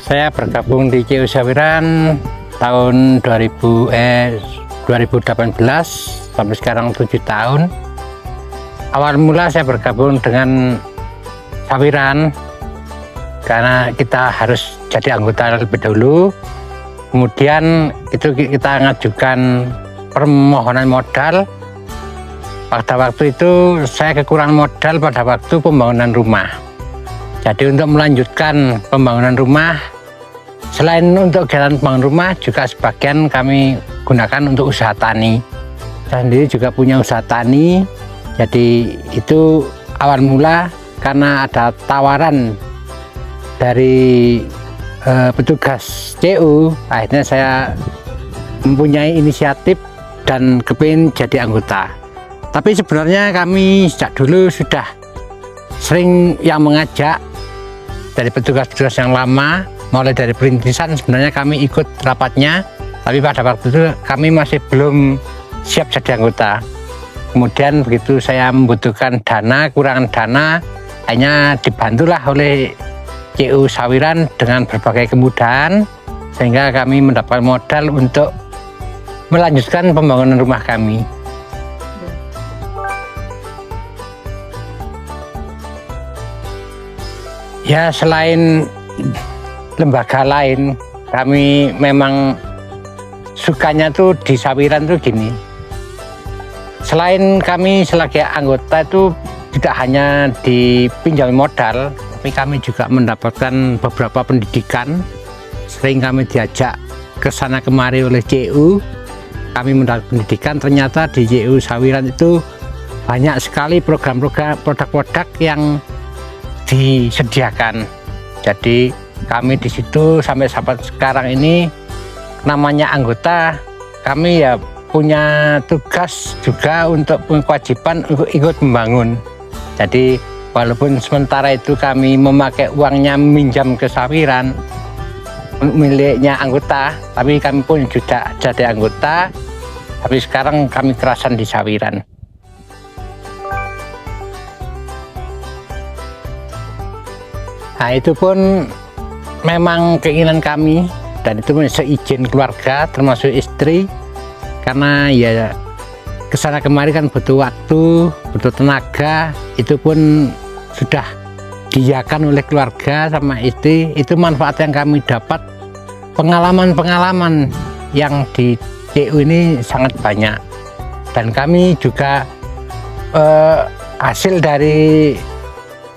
Saya bergabung di CU Sawiran tahun 2018 sampai sekarang 7 tahun. Awal mula saya bergabung dengan Sawiran karena kita harus jadi anggota lebih dahulu. Kemudian itu kita mengajukan permohonan modal. Pada waktu itu saya kekurangan modal pada waktu pembangunan rumah. Jadi untuk melanjutkan pembangunan rumah, selain untuk kegiatan pembangunan rumah, juga sebagian kami gunakan untuk usaha tani. Saya sendiri juga punya usaha tani. Jadi itu awal mula karena ada tawaran dari petugas CU, akhirnya saya mempunyai inisiatif dan kepingin jadi anggota. Tapi sebenarnya kami sejak dulu sudah sering yang mengajak dari petugas-petugas yang lama, mulai dari perintisan sebenarnya kami ikut rapatnya, tapi pada waktu itu kami masih belum siap jadi anggota. Kemudian begitu saya membutuhkan dana, kurangan dana, hanya dibantulah oleh CU Sawiran dengan berbagai kemudahan, sehingga kami mendapat modal untuk melanjutkan pembangunan rumah kami. Ya, selain lembaga lain, kami memang sukanya tuh di Sawiran tuh gini. Selain kami sebagai anggota itu tidak hanya dipinjam modal, tapi kami juga mendapatkan beberapa pendidikan. Sering kami diajak ke sana kemari oleh CU. Kami mendapat pendidikan, ternyata di CU Sawiran itu banyak sekali program-program, produk-produk yang disediakan. Jadi kami di situ sampai sekarang ini namanya anggota, kami ya punya tugas juga untuk kewajiban untuk ikut membangun. Jadi walaupun sementara itu kami memakai uangnya minjam ke Sawiran miliknya anggota, tapi kami pun juga jadi anggota. Tapi sekarang kami kerasan di Sawiran. Nah, itu pun memang keinginan kami, dan itu pun seizin keluarga termasuk istri, karena ya kesana kemari kan butuh waktu, butuh tenaga. Itu pun sudah diiyakan oleh keluarga sama istri. Itu manfaat yang kami dapat, pengalaman-pengalaman yang di CU ini sangat banyak, dan kami juga hasil dari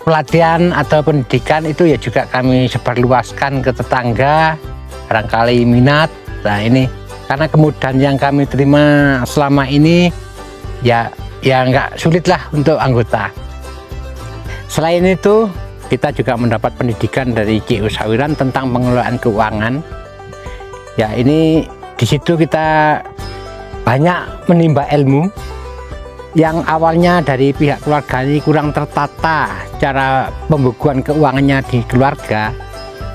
pelatihan atau pendidikan itu ya juga kami sebarluaskan ke tetangga, barangkali minat. Nah, ini karena kemudahan yang kami terima selama ini ya nggak sulit lah untuk anggota. Selain itu kita juga mendapat pendidikan dari CU Sawiran tentang pengelolaan keuangan. Ya, ini di situ kita banyak menimba ilmu yang awalnya dari pihak keluarga ini kurang tertata cara pembukuan keuangannya di keluarga.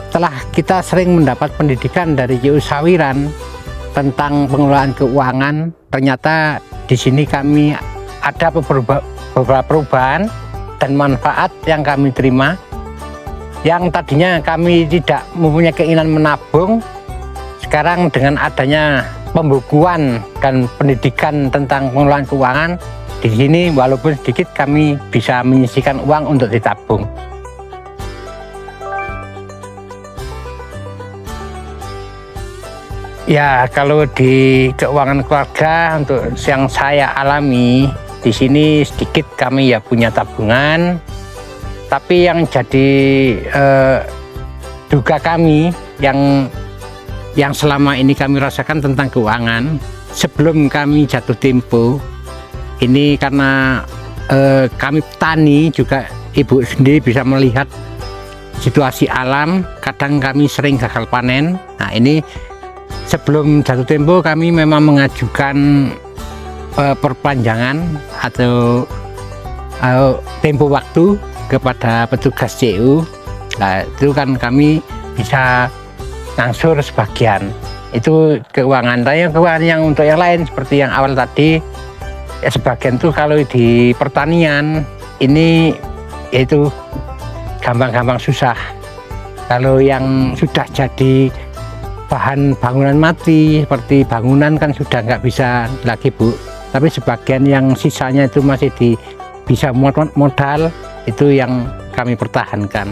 Setelah kita sering mendapat pendidikan dari CU Sawiran tentang pengelolaan keuangan, ternyata di sini kami ada beberapa perubahan dan manfaat yang kami terima. Yang tadinya kami tidak mempunyai keinginan menabung, sekarang dengan adanya pembukuan dan pendidikan tentang pengelolaan keuangan, di sini walaupun sedikit kami bisa menyisihkan uang untuk ditabung. Ya, kalau di keuangan keluarga untuk yang saya alami di sini sedikit kami ya punya tabungan, tapi yang jadi duga kami yang selama ini kami rasakan tentang keuangan sebelum kami jatuh tempo. Ini karena kami petani juga, ibu sendiri bisa melihat situasi alam, kadang kami sering gagal panen. Nah, ini sebelum jatuh tempo kami memang mengajukan perpanjangan atau tempo waktu kepada petugas CU. Nah, itu kan kami bisa ngangsur sebagian. Itu keuangan. Tapi keuangan yang untuk yang lain seperti yang awal tadi, ya sebagian tuh kalau di pertanian ini yaitu gampang-gampang susah. Kalau yang sudah jadi bahan bangunan mati seperti bangunan kan sudah nggak bisa lagi, Bu. Tapi sebagian yang sisanya itu masih bisa modal, itu yang kami pertahankan.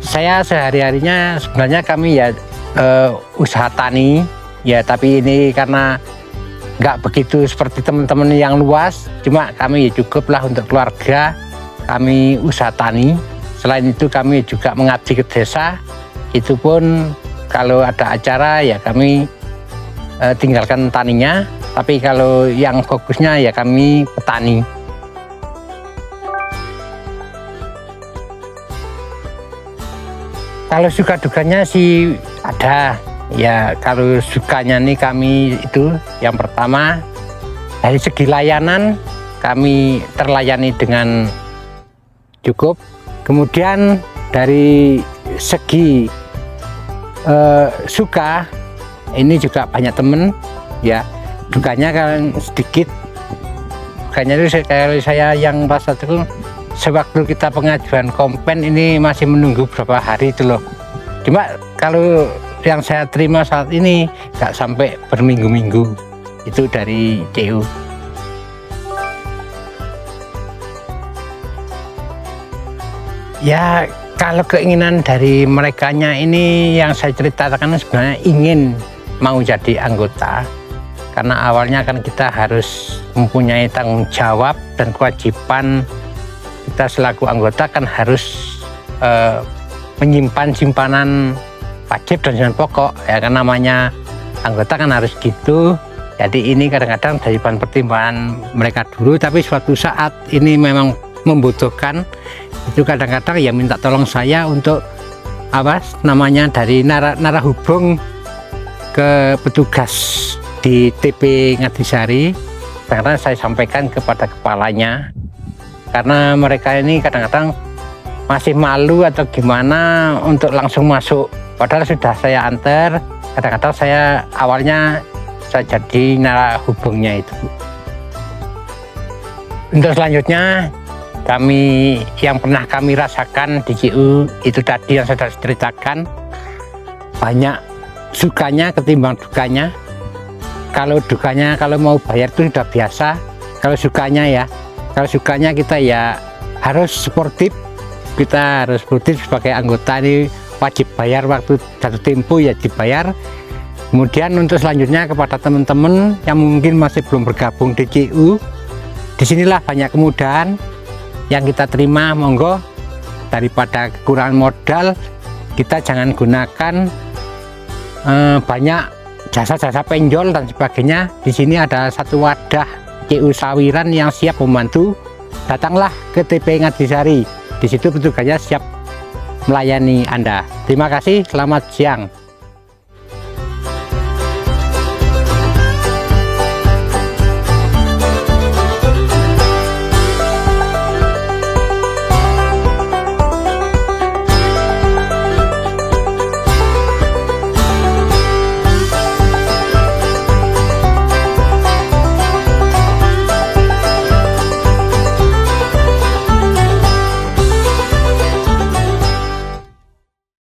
Saya sehari-harinya sebenarnya kami ya usaha tani ya, tapi ini karena nggak begitu seperti teman-teman yang luas, cuma kami ya cukuplah untuk keluarga kami usaha tani. Selain itu kami juga mengabdi ke desa, itu pun kalau ada acara ya kami tinggalkan taninya, tapi kalau yang fokusnya ya kami petani. Kalau suka dukanya sih ada ya. Kalau sukanya nih kami itu yang pertama dari segi layanan kami terlayani dengan cukup. Kemudian dari segi suka ini juga banyak temen ya. Dukanya kan sedikit. Dukanya itu kalau saya yang rasa itu sewaktu kita pengajuan kompen ini masih menunggu beberapa hari itu loh. Cuma kalau yang saya terima saat ini nggak sampai berminggu-minggu itu dari CU. Ya kalau keinginan dari merekanya ini yang saya ceritakan sebenarnya ingin mau jadi anggota, karena awalnya kan kita harus mempunyai tanggung jawab dan kewajiban. Kita selaku anggota kan harus menyimpan simpanan wajib dan simpanan pokok ya, kan namanya anggota kan harus gitu. Jadi ini kadang-kadang dari bahan pertimbangan mereka dulu, tapi suatu saat ini memang membutuhkan, itu kadang-kadang ya minta tolong saya untuk apa namanya dari narahubung ke petugas di TP Ngadisari. Karena saya sampaikan kepada kepalanya, karena mereka ini kadang-kadang masih malu atau gimana untuk langsung masuk, padahal sudah saya antar. Kadang-kadang saya awalnya saya jadi narahubungnya itu. Untuk selanjutnya kami yang pernah kami rasakan di CU itu tadi yang saya ceritakan, banyak sukanya ketimbang dukanya. Kalau dukanya kalau mau bayar itu sudah biasa. Kalau sukanya ya, kalau sukanya kita ya harus sportif. Kita harus sportif sebagai anggota, ini wajib bayar waktu jatuh tempo ya dibayar. Kemudian untuk selanjutnya kepada teman-teman yang mungkin masih belum bergabung di CU, disinilah banyak kemudahan yang kita terima. Monggo, daripada kekurangan modal kita jangan gunakan banyak jasa-jasa penjol dan sebagainya. Di sini ada satu wadah CU Sawiran yang siap membantu. Datanglah ke TP Ngadisari, di situ petugasnya siap melayani Anda. Terima kasih, selamat siang.